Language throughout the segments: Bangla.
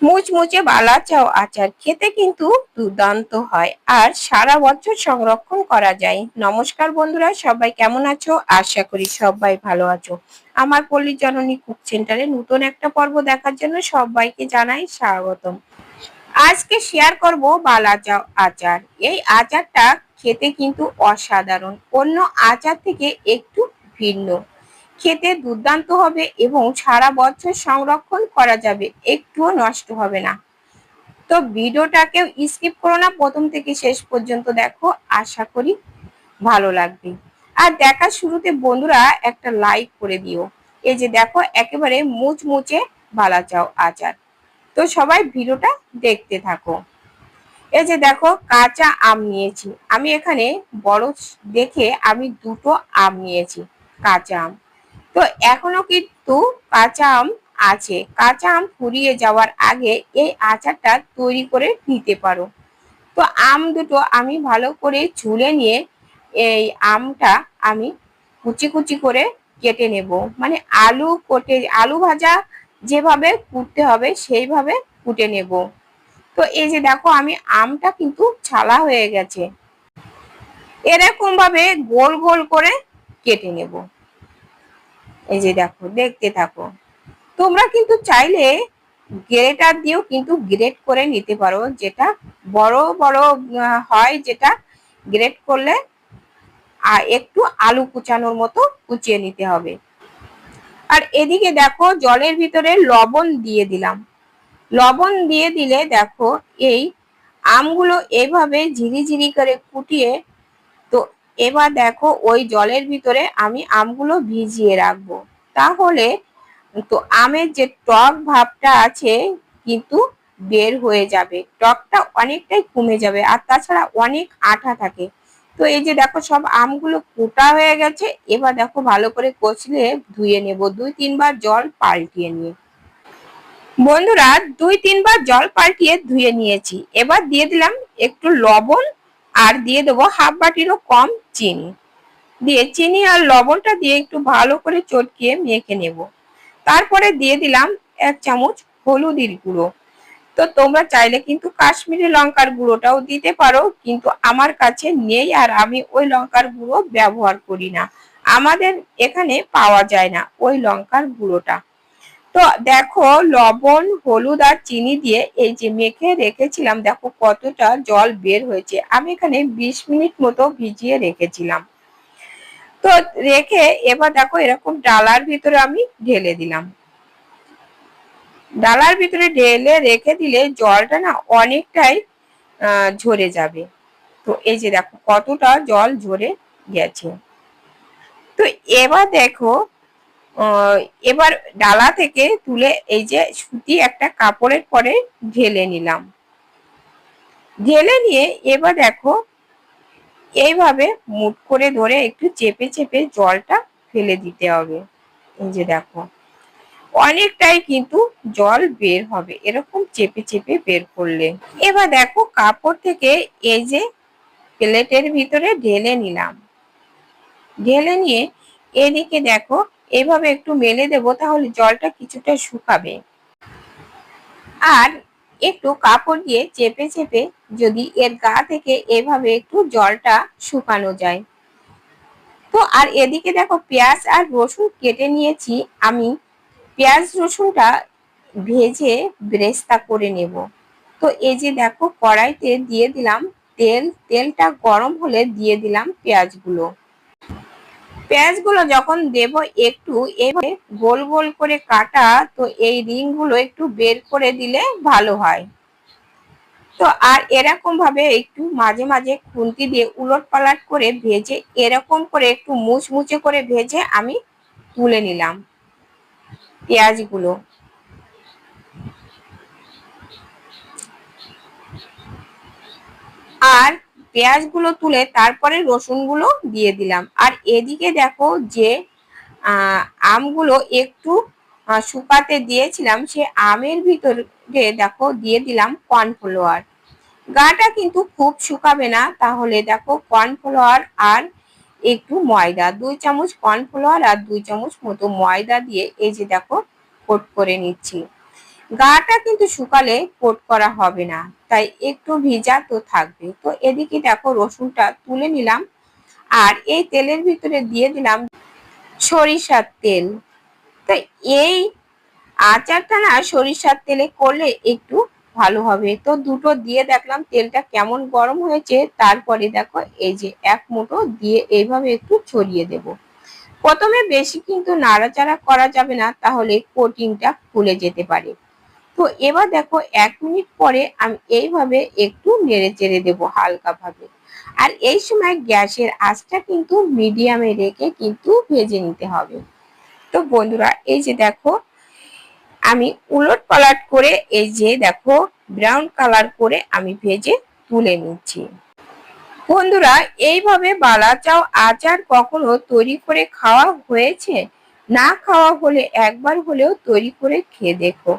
মুচমুচে বালাচাও আচার খেতে কিন্তু দুর্দান্ত হয় আর সারা বছর সংরক্ষণ করা যায়। নমস্কার বন্ধুরা, সবাই কেমন আছো? আশা করি সবাই ভালো আছো। আমার পল্লী জননী কুক সেন্টারে নতুন একটা পর্ব দেখার জন্য সবাইকে জানাই স্বাগতম। আজকে শেয়ার করব বালাচাও আচার। এই আচারটা খেতে কিন্তু অসাধারণ, অন্য আচার থেকে একটু ভিন্ন। খেতে দুর্দান্ত হবে এবং সারা বছর সংরক্ষণ করা যাবে, একটুও নষ্ট হবে না। তো ভিডিওটাকেও স্কিপ করো না, প্রথম থেকে শেষ পর্যন্ত দেখো, আশা করি ভালো লাগবে। আর দেখার শুরুতে বন্ধুরা একটা লাইক করে দিও। এই যে দেখো, একেবারে মুচমুচে বালাচাও আচার। তো সবাই ভিডিওটা দেখতে থাকো। এই যে দেখো, কাঁচা আম নিয়েছি আমি এখানে, বড় দেখে আমি দুটো আম নিয়েছি, কাঁচা আম। তো এখনো কিন্তু কাঁচা আম আছে। কাঁচা আম ফুরিয়ে যাওয়ার আগে এই আচারটা তৈরি করে নিতে পারো। তো আম দুটো আমি ভালো করে ছুলে নিয়ে এই আমটা আমি কুচি কুচি করে কেটে নেব, মানে আলু ভাজা যেভাবে কুটতে হবে সেইভাবে কুটে নেব। তো এই যে দেখো, আমি আমটা কিন্তু ছালা হয়ে গেছে, এরকম ভাবে গোল গোল করে কেটে নেব। এই যে দেখো, দেখতে থাকো। তোমরা কিন্তু চাইলে গ্রেটার দিয়েও কিন্তু গ্রেট করে নিতে পারো, যেটা বড় বড় হয়, যেটা গ্রেট করলে আর একটু আলু কুচানোর মতো কুচিয়ে নিতে হবে। আর এদিকে দেখো, জলের ভিতরে লবণ দিয়ে দিলাম। লবণ দিয়ে দিলে দেখো, এই আমগুলো এইভাবে ঝিরিঝিরি করে কুটিয়ে, তো এবার দেখো ওই জলের ভিতরে আমি আমগুলো ভিজিয়ে রাখবো। তাহলে তো আমের যে টক ভাবটা আছে কিন্তু বের হয়ে যাবে, টকটা অনেকটাই কমে যাবে, আর তাছাড়া অনেক আঠা থাকে। তো এই যে দেখো, সব আমগুলো কোটা হয়ে গেছে। এবার দেখো, ভালো করে কষলে ধুয়ে নেব 2-3 বার জল পাল্টিয়ে নিয়ে। বন্ধুরা, 2-3 বার জল পাল্টিয়ে ধুয়ে নিয়েছি। এবার দিয়ে দিলাম একটু লবণ, আর দিয়ে দেবো হাফ বাটিরও কম চিনি। দিয়ে চিনি আর লবণটা দিয়ে একটু ভালো করে চটকিয়ে মেখে নেব। তারপরে দিয়ে দিলাম 1 চামচ হলুদের গুঁড়ো। তো তোমরা চাইলে কিন্তু কাশ্মীরি লঙ্কার গুঁড়োটাও দিতে পারো, কিন্তু আমার কাছে নেই আর আমি ওই লঙ্কার গুঁড়ো ব্যবহার করি না। আমাদের এখানে পাওয়া যায় না ওই লঙ্কার গুঁড়োটা। তো দেখো, লবণ, হলুদ আর চিনি দিয়ে এই যে মেখে রেখেছিলাম, দেখো কতটা জল বের হয়েছে। আমি এখানে 20 মিনিট মতো ভিজিয়ে রেখেছিলাম। তো রেখে এবার দেখো, এরকম ডালার ভিতরে আমি ঢেলে দিলাম। ডালার ভিতরে ঢেলে রেখে দিলে জলটা না অনেকটাই ঝরে যাবে। তো এই যে দেখো কতটা জল ঝরে গেছে। তো এবার দেখো, এবার ডালা থেকে তুলে এই যে সুতি একটা কাপড়ের পরে ঢেলে নিলাম। ঢেলে নিয়ে এবার দেখো, এইভাবে মুঠ করে ধরে একটু চেপে চেপে জলটা ফেলে দিতে হবে। এই যে দেখো, অনেকটাই কিন্তু জল বের হবে এরকম চেপে চেপে বের করলে। এবার দেখো, কাপড় থেকে এই যে প্লেটের ভিতরে ঢেলে নিলাম। ঢেলে নিয়ে এদিকে দেখো, এইভাবে একটু মেলে দেব, তাহলে জলটা কিছুটা শুকাবে। আর একটু কাপড় দিয়ে চেপে চেপে যদি এর গা থেকে এভাবে একটু জলটা শুকানো যায়। তো আর এদিকে দেখো, পেঁয়াজ আর রসুন কেটে নিয়েছি আমি। পেঁয়াজ রসুনটা ভেজে বেরেস্তা করে নেব। তো এই যে দেখো, কড়াইতে দিয়ে দিলাম তেল। তেলটা গরম হলে দিয়ে দিলাম পেঁয়াজগুলো। পেঁয়াজগুলো যখন দেব, একটু এভাবে গোল গোল করে কাটা, তো এই রিংগুলো একটু বের করে দিলে ভালো হয়। তো আর এরকম ভাবে একটু মাঝে মাঝে খুন্তি দিয়ে উলট পালট করে ভেজে, এরকম করে একটু মুচমুচে করে ভেজে আমি তুলে নিলাম পেঁয়াজগুলো। আর পেঁয়াজগুলো তুলে তারপরে রসুনগুলো দিয়ে দিলাম। আর এদিকে দেখো, যে আমগুলো একটু শুকাতে দিয়েছিলাম, সে আমের ভিতরে দেখো দিয়ে দিলাম কর্নফ্লাওয়ার। গাটা কিন্তু খুব শুকাবে না, তাহলে দেখো কর্নফ্লাওয়ার আর একটু ময়দা, 2 চামচ কর্নফ্লাওয়ার আর 2 চামচ মতো ময়দা দিয়ে এই যে দেখো কোট করে নিচ্ছি। গাটা কিন্তু শুকালে কোট করা হবে না, তাই একটু ভিজা তো থাকবে। তো এদিকে দেখো রসুনটা তুলে নিলাম, আর এই তেলের ভিতরে দিয়ে দিলাম সরিষার তেল। তো এই আচারটা না সরিষার তেলে করলে একটু ভালো হবে। তো দুটো দিয়ে দেখলাম তেলটা কেমন গরম হয়েছে, তারপরে দেখো এই যে এক মুঠো দিয়ে এইভাবে একটু ছড়িয়ে দেব। প্রথমে বেশি কিন্তু নাড়াচাড়া করা যাবে না, তাহলে কোটিংটা খুলে যেতে পারে। তো এবার দেখো 1 মিনিট পরে আমি এইভাবে একটু নেড়ে চেড়ে দেবো হালকা ভাবে। আর এই সময় গ্যাসের আঁচটা কিন্তু মিডিয়ামে রেখে কিন্তু ভেজে নিতে হবে। তো বন্ধুরা এই যে দেখো আমি উলট পালট করে এই যে দেখো ব্রাউন কালার করে আমি ভেজে তুলে নিচ্ছি। বন্ধুরা এইভাবে বালাচাও আচার কখনো তৈরি করে খাওয়া হয়েছে? না খাওয়া হলে একবার হলেও তৈরি করে খেয়ে দেখো।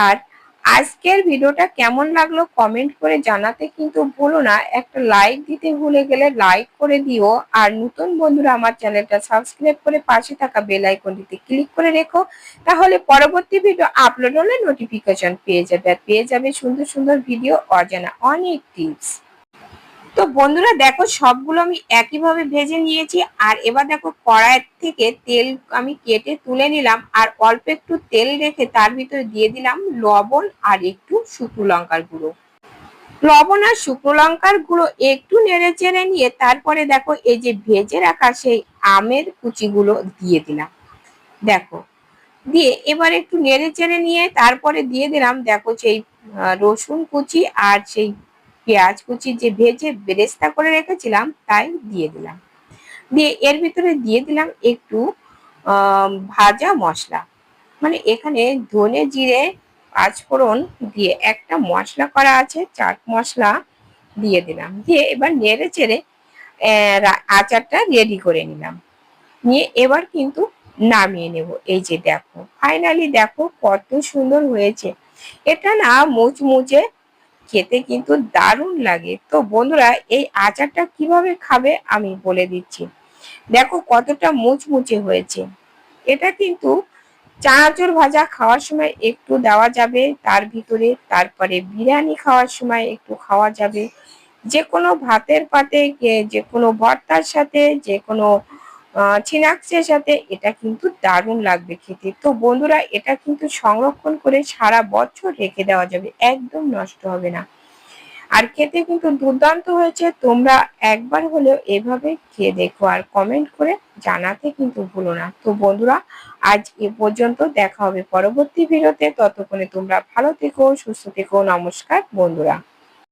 আর আজকের ভিডিওটা কেমন লাগলো কমেন্ট করে জানাতে কিন্তু ভুলো না। একটা লাইক দিতে ভুলে গেলে লাইক করে দিও। আর নতুন বন্ধুরা আমার চ্যানেলটা সাবস্ক্রাইব করে পাশে থাকা বেল আইকনটিতে ক্লিক করে রেখো, তাহলে পরবর্তী ভিডিও আপলোড হলে নোটিফিকেশন পেয়ে যাবে। আর পেয়ে যাবে সুন্দর সুন্দর ভিডিও, অজানা অনেক টিপস। তো বন্ধুরা দেখো সবগুলো আমি একইভাবে ভেজে নিয়েছি। আর এবার দেখো কড়াই থেকে তেল আমি কেটে তুলে নিলাম, আর অল্প একটু তেল রেখে তার ভিতরে দিয়ে দিলাম লবণ আর একটু শুকনো লঙ্কার গুঁড়ো। লবণ আর শুকনো লঙ্কার গুঁড়ো একটু নেড়ে চেড়ে নিয়ে তারপরে দেখো এই যে ভেজে রাখা সেই আমের কুচিগুলো দিয়ে দিলাম। দেখো দিয়ে এবার একটু নেড়ে চেড়ে নিয়ে তারপরে দিয়ে দিলাম দেখো সেই রসুন কুচি আর সেই পেঁয়াজ কুচি যে ভেজে বেরেস্তা করে রেখেছিলাম তাই দিয়ে দিলাম। দিয়ে এর ভিতরে দিয়ে দিলাম একটু ভাজা মশলা, মানে এখানে ধনে জিরে পাঁচফোড়ন দিয়ে একটা মশলা করা আছে, চাট মশলা দিয়ে দিলাম। দিয়ে এবার নেড়ে চেড়ে আচারটা রেডি করে নিলাম। নিয়ে এবার কিন্তু নামিয়ে নেব। এই যে দেখো ফাইনালি দেখো কত সুন্দর হয়েছে। এটা না মুচমুচে, খেতে কিন্তু দারুণ লাগে। তো বন্ধুরা এই আচারটা কিভাবে খাবে আমি বলে দিচ্ছি। দেখো কতটা মুচমুচে হয়েছে। এটা কিন্তু চানাচুর ভাজা খাওয়ার সময় একটু দেওয়া যাবে তার ভিতরে, তারপরে বিরিয়ানি খাওয়ার সময় একটু খাওয়া যাবে, যে কোনো ভাতের পাতে, যে কোনো ভর্তার সাথে, যে কোনো চিনাক্সের সাথে এটা কিন্তু দারুণ লাগবে খেতে। তো বন্ধুরা এটা কিন্তু সংরক্ষণ করে সারা বছর রেখে দেওয়া যাবে, একদম নষ্ট হবে না। আর খেতে কিন্তু দুর্দান্ত হয়েছে। তোমরা একবার হলেও এভাবে খেয়ে দেখো আর কমেন্ট করে জানাতে কিন্তু ভুলো না। তো বন্ধুরা আজ এ পর্যন্ত, দেখা হবে পরবর্তী ভিডিওতে। ততক্ষণে তোমরা ভালো থেকো, সুস্থ থেকো। নমস্কার বন্ধুরা।